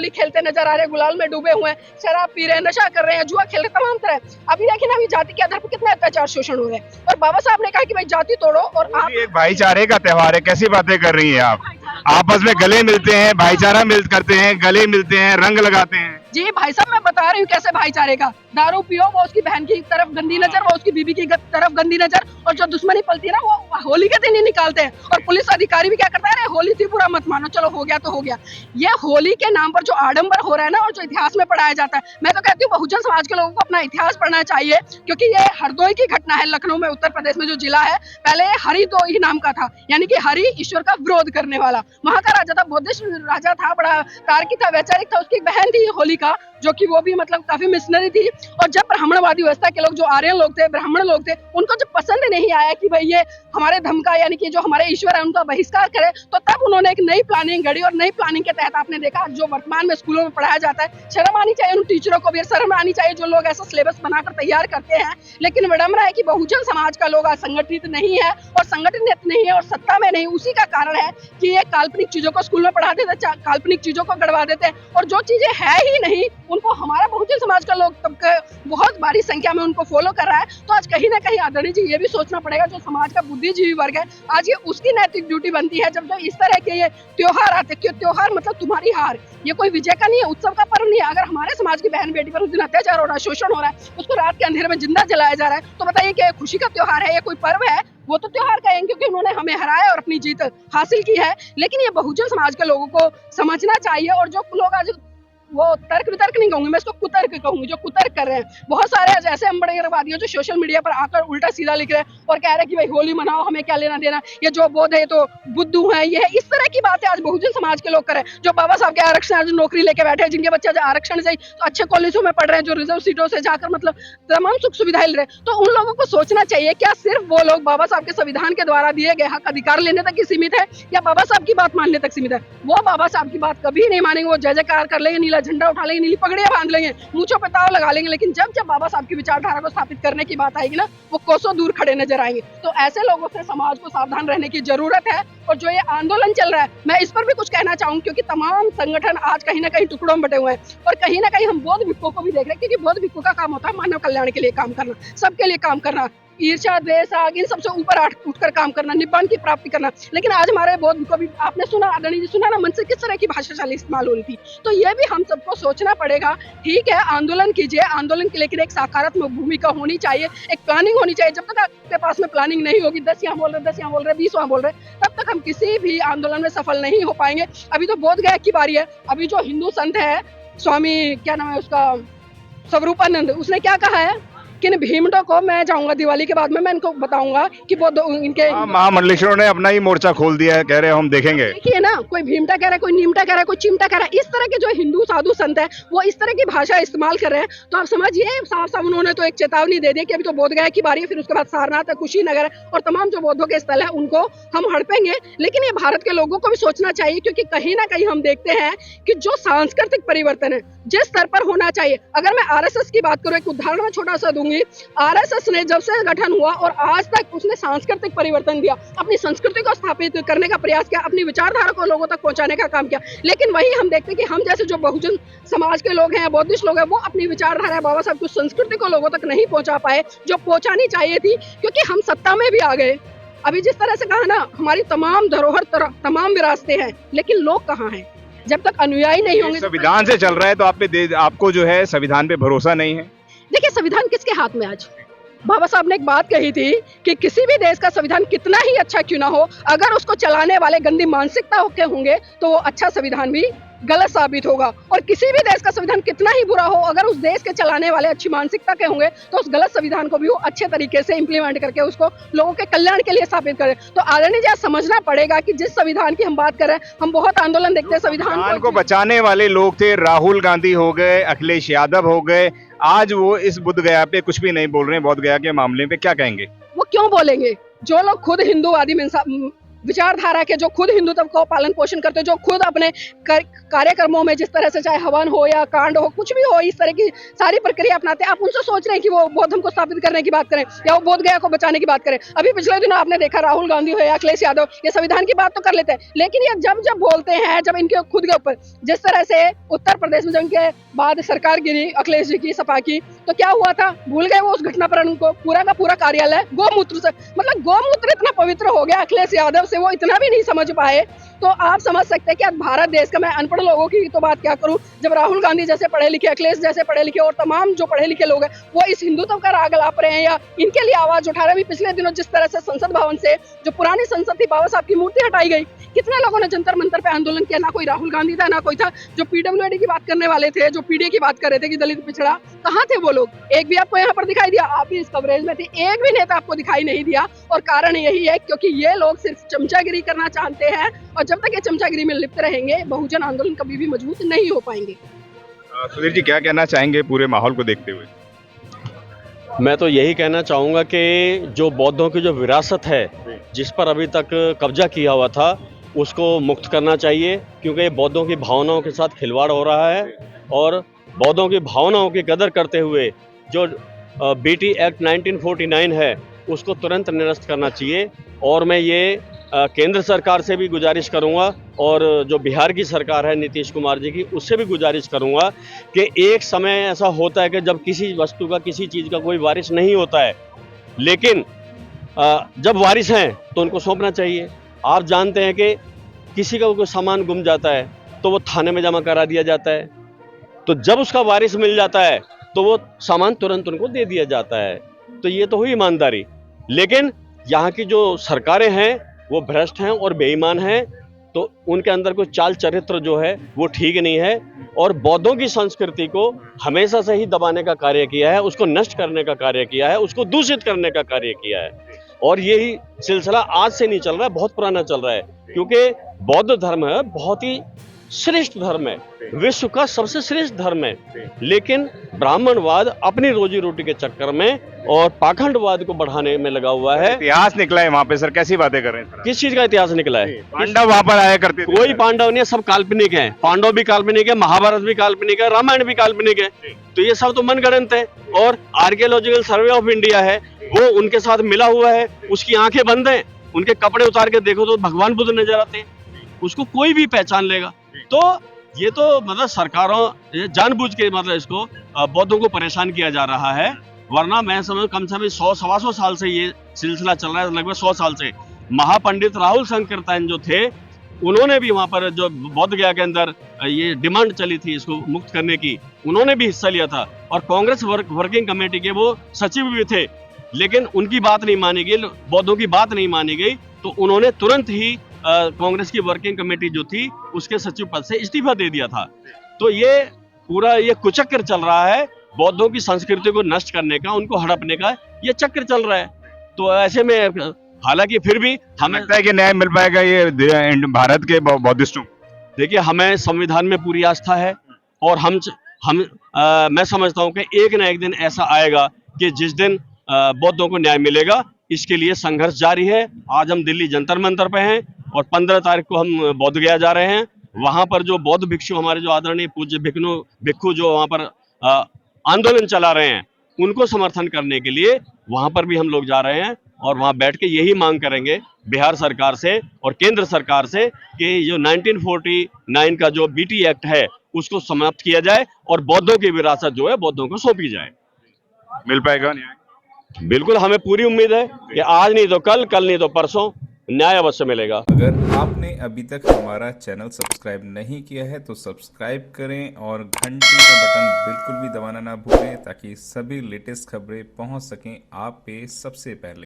होली खेलते नजर आ रहे हैं, गुलाल में डूबे हुए हैं, शराब पी रहे हैं, नशा कर रहे हैं, जुआ खेल रहे हैं, तमाम तरह। अभी देखिए ना, अभी जाति के आधार पर कितना अत्याचार शोषण हो रहे हैं, और बाबा साहब ने कहा कि भाई जाति तोड़ो और आप ये एक भाईचारे का त्योहार है, कैसी बातें कर रही हैं आप? आपस में गले मिलते हैं, भाईचारा मिल करते हैं, गले मिलते हैं, रंग लगाते हैं। जी भाई साहब, मैं बता रही हूँ कैसे भाईचारे का। दारू पियो, वो उसकी बहन की तरफ गंदी नजर, वो उसकी बीबी की तरफ गंदी नजर, और जो दुश्मनी पलती है ना वो होली के दिन ही निकालते हैं। और पुलिस अधिकारी भी क्या करता है, अरे होली थी, बुरा मत मानो, चलो हो गया तो हो गया। ये होली के नाम पर जो आडंबर हो रहा है ना, और जो इतिहास में पढ़ाया जाता है, मैं तो कहती हूँ बहुजन समाज के लोगों को अपना इतिहास पढ़ना चाहिए, क्योंकि ये हरदोई की घटना है, लखनऊ में, उत्तर प्रदेश में जो जिला है। पहले हरिदोई नाम का था, यानी कि हरि ईश्वर का विरोध करने वाला। वहां का राजा था, बौद्धिस्ट राजा था, बड़ा तार्किक था, वैचारिक था। उसकी बहन थी होलिका, जो कि वो भी मतलब काफी मिशनरी थी। और जब ब्राह्मणवादी व्यवस्था के लोग, जो आर्यन लोग थे, ब्राह्मण लोग थे, उनको जब पसंद नहीं आया कि भाई ये हमारे धर्म का, यानी कि जो हमारे ईश्वर है उनका बहिष्कार करे, तो तब उन्होंने एक नई प्लानिंग गढ़ी। और नई प्लानिंग के तहत आपने देखा जो वर्तमान में स्कूलों में पढ़ाया जाता है, शर्म आनी चाहिए उन टीचरों को भी, शर्म आनी चाहिए जो लोग ऐसा सिलेबस बनाकर तैयार करते हैं। लेकिन विडम्बना है कि बहुजन समाज का लोग आज संगठित नहीं है, और संगठित नहीं है और सत्ता में नहीं। उसी का कारण है कि ये काल्पनिक चीजों को स्कूल में पढ़ा देते, काल्पनिक चीजों को गढ़वा देते हैं, और जो चीजें है ही नहीं उनको हमारा बहुजन समाज का लोग तब बहुत बड़ी संख्या में उनको फॉलो कर रहा है। तो आज कहीं ना कहीं आदरणीय जी ये भी सोचना पड़ेगा, जो समाज का बुद्धिजीवी वर्ग है, आज ये उसकी नैतिक ड्यूटी बनती है, जब जो इस तरह के ये त्योहार आते हैं। त्योहार मतलब तुम्हारी हार, ये कोई विजय का नहीं है, उत्सव का पर्व नहीं है। अगर हमारे समाज की बहन बेटी पर उस दिन अत्याचार हो रहा है, शोषण हो रहा है, उसको रात के अंधेरे में जिंदा जलाया जा रहा है, तो बताइए कि खुशी का त्योहार है, ये कोई पर्व है? वो तो त्योहार कहेंगे क्योंकि उन्होंने हमें हराया और अपनी जीत हासिल की है। लेकिन ये बहुजन समाज के लोगों को समझना चाहिए। और जो लोग आज वो तर्क वितर्क नहीं कहूंगी, मैं इसको कुतर्क कहूंगी, जो कुतर्क कर रहे हैं, बहुत सारे ऐसे अम्बेडकरवादी जो सोशल मीडिया पर आकर उल्टा सीधा लिख रहे हैं और कह रहे हैं कि भाई होली मनाओ, हमें क्या लेना देना, ये जो बौद्ध है तो बुद्धू है, ये है, इस तरह की बातें आज बहुजन समाज के लोग करें। जो बाबा साहब के आरक्षण, जो नौकरी लेके बैठे हैं, जिनके बच्चे आरक्षण से तो अच्छे कॉलेजों में पढ़ रहे हैं, जो रिजर्व सीटों से जाकर मतलब तमाम सुख सुविधाएं ले रहे हैं, तो उन लोगों को सोचना चाहिए, क्या सिर्फ वो लोग बाबा साहब के संविधान के द्वारा दिए गए हक अधिकार लेने तक ही सीमित है, या बाबा साहब की बात मानने तक सीमित है? वो बाबा साहब की बात कभी नहीं मानेंगे। वो जय जयकार कर लेंगे, नीला झंडा उठा लेंगे, नीली पगड़ियां बांध लेंगे, मूंछों पे ताव लगा लेंगे, लेकिन जब जब बाबा साहब की विचारधारा को स्थापित करने की बात आएगी ना, वो कोसों दूर खड़े नजर आएंगे। तो ऐसे लोगों से समाज को सावधान रहने की जरूरत है। और जो ये आंदोलन चल रहा है, मैं इस पर भी कुछ कहना चाहूंगी, क्योंकि तमाम संगठन आज कहीं ना कहीं टुकड़ों में बटे हुए हैं, और कहीं ना कहीं हम बौद्ध भिक्षुओं को भी देख रहे हैं, क्योंकि बौद्ध भिक्षु का काम होता है मानव कल्याण के लिए काम करना, सबके लिए काम करना, ईर्ष्या द्वेष आग इन सबसे ऊपर उठकर काम करना, निब्बान की प्राप्ति करना। लेकिन आज हमारे बौद्ध को भी आपने सुना, आदरणीय जी सुना ना, मन से किस तरह की भाषाशाली इस्तेमाल हो रही थी। तो ये भी हम सबको सोचना पड़ेगा। ठीक है, आंदोलन कीजिए, आंदोलन की लेकिन एक सकारात्मक भूमिका होनी चाहिए, एक प्लानिंग होनी चाहिए। जब तक आपके पास में प्लानिंग नहीं होगी, 10 यहाँ बोल रहे, 10 यहाँ बोल रहे, 20 वहाँ बोल रहे, तब तक हम किसी भी आंदोलन में सफल नहीं हो पाएंगे। अभी तो बोध गया की बारी है। अभी जो हिंदू संत है, स्वामी क्या नाम है उसका, स्वरूपानंद, उसने क्या कहा है कि भीमटो को मैं जाऊंगा दिवाली के बाद में, मैं इनको बताऊंगा कि वो इनके महामंडलेश्वरों ने अपना ही मोर्चा खोल दिया है, कह रहे हैं हम देखेंगे। देखिए ना, कोई भीमटा कह रहा है, कोई नीमटा कह रहा है, कोई चिमटा कह रहा है। इस तरह के जो हिंदू साधु संत है, वो इस तरह की भाषा इस्तेमाल कर रहे हैं। तो आप समझिए, साफ साफ उन्होंने तो एक चेतावनी दे दी कि अभी तो बोध गया की बारी है, फिर उसके बाद सारनाथ है, कुशीनगर है, और तमाम जो बौद्धों के स्थल है उनको हम हड़पेंगे। लेकिन ये भारत के लोगों को भी सोचना चाहिए, क्योंकि कहीं ना कहीं हम देखते हैं कि जो सांस्कृतिक परिवर्तन है जिस स्तर पर होना चाहिए। अगर मैं आरएसएस की बात करूं, एक उदाहरण मैं छोटा सा दूंगी। आरएसएस ने जब से गठन हुआ और आज तक उसने सांस्कृतिक परिवर्तन दिया, अपनी संस्कृति को स्थापित करने का प्रयास किया, अपनी विचारधारा को लोगों तक पहुंचाने का काम किया। लेकिन वही हम देखते हैं कि हम जैसे जो बहुजन समाज के लोग हैं, बौद्धिस्ट लोग हैं, वो अपनी विचारधारा, बाबा साहब की संस्कृति को लोगों तक नहीं पहुंचा पाए जो पहुंचानी चाहिए थी, क्योंकि हम सत्ता में भी आ गए। अभी जिस तरह से कहा ना, हमारी तमाम धरोहर, तमाम विरासतें हैं, लेकिन लोग कहाँ हैं? जब तक अनुयायी नहीं होंगे। संविधान से चल रहा है, तो आपको जो है संविधान पे भरोसा नहीं है? देखिए, संविधान किसके हाथ में आज? बाबा साहब ने एक बात कही थी कि किसी भी देश का संविधान कितना ही अच्छा क्यों ना हो, अगर उसको चलाने वाले गंदी मानसिकता के होंगे तो वो अच्छा संविधान भी गलत साबित होगा। और किसी भी देश का संविधान कितना ही बुरा हो, अगर उस देश के चलाने वाले अच्छी मानसिकता के होंगे तो उस गलत संविधान को भी वो अच्छे तरीके से इम्प्लीमेंट करके उसको लोगों के कल्याण के लिए स्थापित करें। तो आदरणीय जी, समझना पड़ेगा कि जिस संविधान की हम बात कर रहे हैं, हम बहुत आंदोलन देखते हैं संविधान को बचाने वाले लोग थे, राहुल गांधी हो गए, अखिलेश यादव हो गए, आज वो इस बुद्ध गया पे कुछ भी नहीं बोल रहे हैं। बोध गया के मामले पे क्या कहेंगे? वो क्यों बोलेंगे? जो लोग खुद हिंदूवादी विचारधारा के, जो खुद हिंदुत्व को पालन पोषण करते हैं, जो खुद अपने कार्यक्रमों में जिस तरह से चाहे हवन हो या कांड हो, कुछ भी हो, इस तरह की सारी प्रक्रिया अपनाते हैं, आप उनसे सोच रहे हैं कि वो बौद्ध धर्म को स्थापित करने की बात करें या वो बोध गया को बचाने की बात करें। अभी पिछले दिनों आपने देखा राहुल गांधी हो या अखिलेश यादव, ये संविधान की बात तो कर लेते हैं, लेकिन ये जब जब बोलते हैं, जब इनके खुद के ऊपर जिस तरह से उत्तर प्रदेश में जब इनके बाद सरकार गिरी अखिलेश जी की, सपा की, तो क्या हुआ था, भूल गए वो उस घटना पर उनको पूरा का पूरा कार्यालय गोमूत्र से, मतलब गोमूत्र इतना पवित्र हो गया अखिलेश यादव से, वो इतना भी नहीं समझ पाए। तो आप समझ सकते हैं कि आज भारत देश का, मैं अनपढ़ लोगों की तो बात क्या करूं, जब राहुल गांधी जैसे पढ़े लिखे, अखिलेश जैसे पढ़े लिखे और तमाम जो पढ़े लिखे लोग हैं वो इस हिंदुत्व का राग लाप रहे हैं या इनके लिए आवाज उठा रहे हैं। अभी पिछले दिनों जिस तरह से संसद भवन से जो पुरानी संसद थी, बाबा साहब की मूर्ति हटाई गई, कितने लोगों ने जंतर मंतर पे आंदोलन किया, ना कोई राहुल गांधी था, ना कोई था। जो पीडब्ल्यूडी की बात करने वाले थे, जो पीडीए की बात कर रहे थे कि दलित पिछड़ा, कहाँ थे वो लोग? एक भी आपको यहाँ पर दिखाई दिया? आप भी इस कवरेज में थे, एक भी नेता आपको दिखाई नहीं दिया। और कारण यही है क्योंकि ये लोग सिर्फ चमचागिरी करना चाहते हैं, और जब तक ये चमचागिरी में लिप्त रहेंगे, बहुजन आंदोलन कभी भी मजबूत नहीं हो पाएंगे। सुधीर जी, क्या कहना चाहेंगे पूरे माहौल को देखते हुए? मैं तो यही कहना चाहूँगा कि जो बौद्धों की जो विरासत है, जिस पर अभी तक कब्जा किया हुआ था, उसको मुक्त करना चाहिए, क्योंकि ये बौद्धों की भावनाओं के साथ खिलवाड़ हो रहा है। और बौद्धों की भावनाओं की कदर करते हुए जो बीटी एक्ट 1949 है, उसको तुरंत निरस्त करना चाहिए। और मैं ये केंद्र सरकार से भी गुजारिश करूंगा और जो बिहार की सरकार है नीतीश कुमार जी की, उससे भी गुजारिश करूंगा कि एक समय ऐसा होता है कि जब किसी वस्तु का, किसी चीज़ का कोई वारिस नहीं होता है, लेकिन जब वारिस हैं तो उनको सौंपना चाहिए। आप जानते हैं कि किसी का कोई सामान गुम जाता है तो वो थाने में जमा करा दिया जाता है, तो जब उसका वारिस मिल जाता है तो वो सामान तुरंत उनको दे दिया जाता है। तो ये तो हुई ईमानदारी। लेकिन यहाँ की जो सरकारें हैं वो भ्रष्ट हैं और बेईमान हैं, तो उनके अंदर कोई चाल चरित्र जो है वो ठीक नहीं है, और बौद्धों की संस्कृति को हमेशा से ही दबाने का कार्य किया है, उसको नष्ट करने का कार्य किया है, उसको दूषित करने का कार्य किया है। और यही सिलसिला आज से नहीं चल रहा है, बहुत पुराना चल रहा है, क्योंकि बौद्ध धर्म है बहुत ही श्रेष्ठ धर्म है, विश्व का सबसे श्रेष्ठ धर्म है। लेकिन ब्राह्मणवाद अपनी रोजी रोटी के चक्कर में और पाखंडवाद को बढ़ाने में लगा हुआ है। इतिहास निकला है वहाँ पे सर, कैसी बातें कर रहे हैं? किस चीज का इतिहास निकला है? पांडव वहाँ पर आया करते थे। कोई पांडव नहीं है, सब काल्पनिक है। पांडव भी काल्पनिक है, महाभारत भी काल्पनिक है, रामायण भी काल्पनिक है, तो ये सब तो मनगढ़ंत है। और आर्कियोलॉजिकल सर्वे ऑफ इंडिया है, वो उनके साथ मिला हुआ है, उसकी आंखें बंद हैं, उनके कपड़े उतार के देखो तो भगवान बुद्ध नजर आते हैं, उसको कोई भी पहचान लेगा। तो ये तो मतलब सरकारों जानबूझ के मतलब इसको बौद्धों को परेशान किया जा रहा है, वरना मैं समझ कम से कम 100-125 साल से ये सिलसिला चल रहा है, लगभग 100 साल से। महापंडित राहुल शंकरतायन जो थे, उन्होंने भी वहाँ पर जो बौद्ध गया के अंदर ये डिमांड चली थी इसको मुक्त करने की, उन्होंने भी हिस्सा लिया था, और कांग्रेस वर्किंग कमेटी के वो सचिव भी थे। लेकिन उनकी बात नहीं मानी गई, बौद्धों की बात नहीं मानी गई, तो उन्होंने तुरंत ही कांग्रेस की वर्किंग कमेटी जो थी उसके सचिव पद से इस्तीफा दे दिया था। तो ये पूरा ये कुचक्र चल रहा है, बौद्धों की संस्कृति को नष्ट करने का, उनको हड़पने का ये चक्र चल रहा है। तो ऐसे में हालांकि फिर भी हमें लगता है कि न्याय मिल पाएगा ये भारत के बौद्धिस्टों? देखिए, हमें संविधान में पूरी आस्था है, और मैं समझता हूँ कि एक ना एक दिन ऐसा आएगा कि जिस दिन बौद्धों को न्याय मिलेगा। इसके लिए संघर्ष जारी है। आज हम दिल्ली जंतर मंतर पे हैं और 15 तारीख को हम बौद्ध गया जा रहे हैं। वहां पर जो बौद्ध भिक्षु, हमारे जो आदरणीय पूज्य भिक्षु जो वहां पर आंदोलन चला रहे हैं, उनको समर्थन करने के लिए वहां पर भी हम लोग जा रहे हैं, और वहां बैठ के यही मांग करेंगे बिहार सरकार से और केंद्र सरकार से कि जो 1949 का जो बीटी एक्ट है उसको समाप्त किया जाए और बौद्धों की विरासत जो है बौद्धों को सौंपी जाए। मिल पाएगा न्याय? बिल्कुल, हमें पूरी उम्मीद है कि आज नहीं तो कल, कल नहीं तो परसों न्याय अवश्य मिलेगा। अगर आपने अभी तक हमारा चैनल सब्सक्राइब नहीं किया है तो सब्सक्राइब करें और घंटी का बटन बिल्कुल भी दबाना ना भूलें, ताकि सभी लेटेस्ट खबरें पहुंच सकें आप पे सबसे पहले।